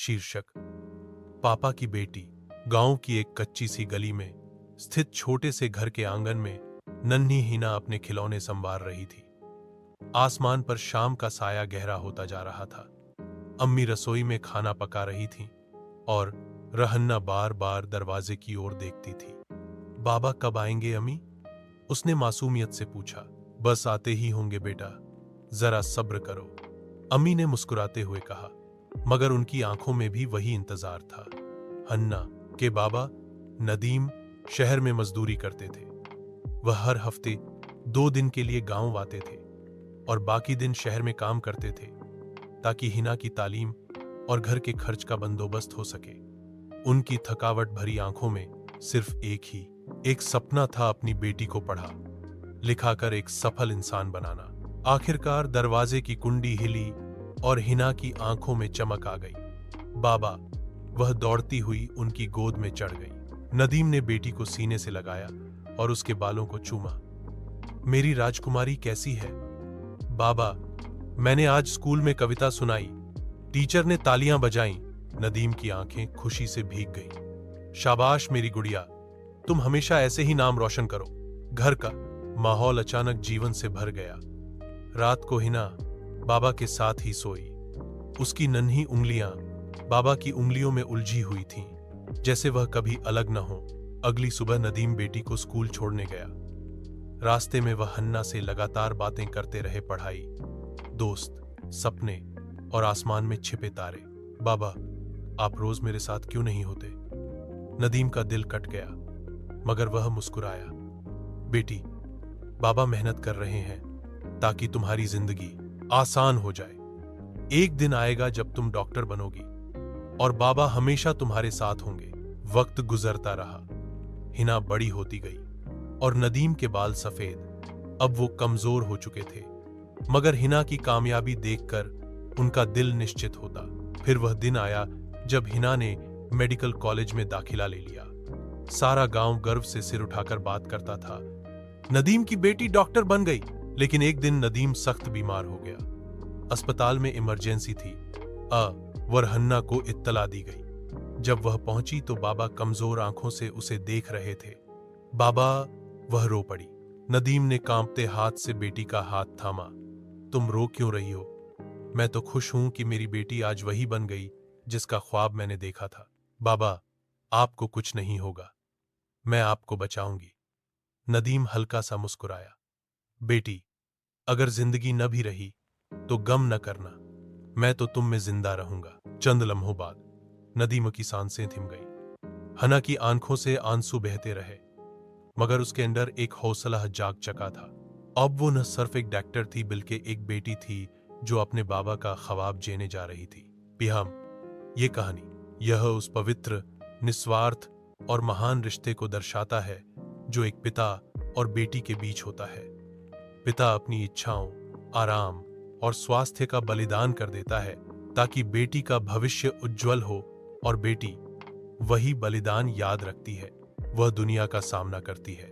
शीर्षक पापा की बेटी। गांव की एक कच्ची सी गली में स्थित छोटे से घर के आंगन में नन्ही हिना अपने खिलौने संवार रही थी। आसमान पर शाम का साया गहरा होता जा रहा था। अम्मी रसोई में खाना पका रही थीं और रहन्ना बार बार दरवाजे की ओर देखती थी। बाबा कब आएंगे अम्मी? उसने मासूमियत से पूछा। बस आते ही होंगे बेटा, जरा सब्र करो, अम्मी ने मुस्कुराते हुए कहा, मगर उनकी आंखों में भी वही इंतजार था। हन्ना के बाबा नदीम शहर में मजदूरी करते थे। वह हर हफ्ते 2 दिन के लिए गांव आते थे और बाकी दिन शहर में काम करते थे ताकि हिना की तालीम और घर के खर्च का बंदोबस्त हो सके। उनकी थकावट भरी आंखों में सिर्फ एक सपना था, अपनी बेटी को पढ़ा लिखाकर एक सफल इंसान बनाना। आखिरकार दरवाजे की कुंडी हिली और हिना की आंखों में चमक आ गई। बाबा, वह दौड़ती हुई उनकी गोद में चढ़ गई। नदीम ने बेटी को सीने से लगाया और उसके बालों को चूमा। मेरी राजकुमारी कैसी है? बाबा, मैंने आज स्कूल में कविता सुनाई, टीचर ने तालियां बजाईं। नदीम की आंखें खुशी से भीग गईं। शाबाश मेरी गुड़िया, तुम हमेशा ऐसे ही नाम रोशन करो। घर का माहौल अचानक जीवन से भर गया। रात को हिना बाबा के साथ ही सोई। उसकी नन्ही उंगलियां बाबा की उंगलियों में उलझी हुई थीं, जैसे वह कभी अलग न हो। अगली सुबह नदीम बेटी को स्कूल छोड़ने गया। रास्ते में वह हन्ना से लगातार बातें करते रहे, पढ़ाई, दोस्त, सपने और आसमान में छिपे तारे। बाबा, आप रोज मेरे साथ क्यों नहीं होते? नदीम का दिल कट गया, मगर वह मुस्कुराया। बेटी, बाबा मेहनत कर रहे हैं ताकि तुम्हारी जिंदगी आसान हो जाए। एक दिन आएगा जब तुम डॉक्टर बनोगी और बाबा हमेशा तुम्हारे साथ होंगे। वक्त गुजरता रहा, हिना बड़ी होती गई और नदीम के बाल सफेद, अब वो कमजोर हो चुके थे। मगर हिना की कामयाबी देखकर उनका दिल निश्चित होता। फिर वह दिन आया जब हिना ने मेडिकल कॉलेज में दाखिला ले लिया। सारा गांव गर्व से सिर उठाकर बात करता था, नदीम की बेटी डॉक्टर बन गई। लेकिन एक दिन नदीम सख्त बीमार हो गया। अस्पताल में इमरजेंसी थी। हन्ना को इत्तला दी गई। जब वह पहुंची तो बाबा कमजोर आंखों से उसे देख रहे थे। बाबा, वह रो पड़ी। नदीम ने कांपते हाथ से बेटी का हाथ थामा। तुम रो क्यों रही हो? मैं तो खुश हूं कि मेरी बेटी आज वही बन गई जिसका ख्वाब मैंने देखा था। बाबा, आपको कुछ नहीं होगा, मैं आपको बचाऊंगी। नदीम हल्का सा मुस्कुराया। बेटी, अगर जिंदगी न भी रही तो गम न करना, मैं तो तुम में जिंदा रहूंगा। चंद लम्हों बाद नदीम की सांसें थिम गई। हना की आंखों से आंसू बहते रहे, मगर उसके अंदर एक हौसला जाग चका था। अब वो न सिर्फ एक डॉक्टर थी, बल्कि एक बेटी थी जो अपने बाबा का ख्वाब जीने जा रही थी। पिहाम, ये कहानी यह उस पवित्र, निस्वार्थ और महान रिश्ते को दर्शाता है जो एक पिता और बेटी के बीच होता है। पिता अपनी इच्छाओं, आराम और स्वास्थ्य का बलिदान कर देता है ताकि बेटी का भविष्य उज्जवल हो, और बेटी वही बलिदान याद रखती है। वह दुनिया का सामना करती है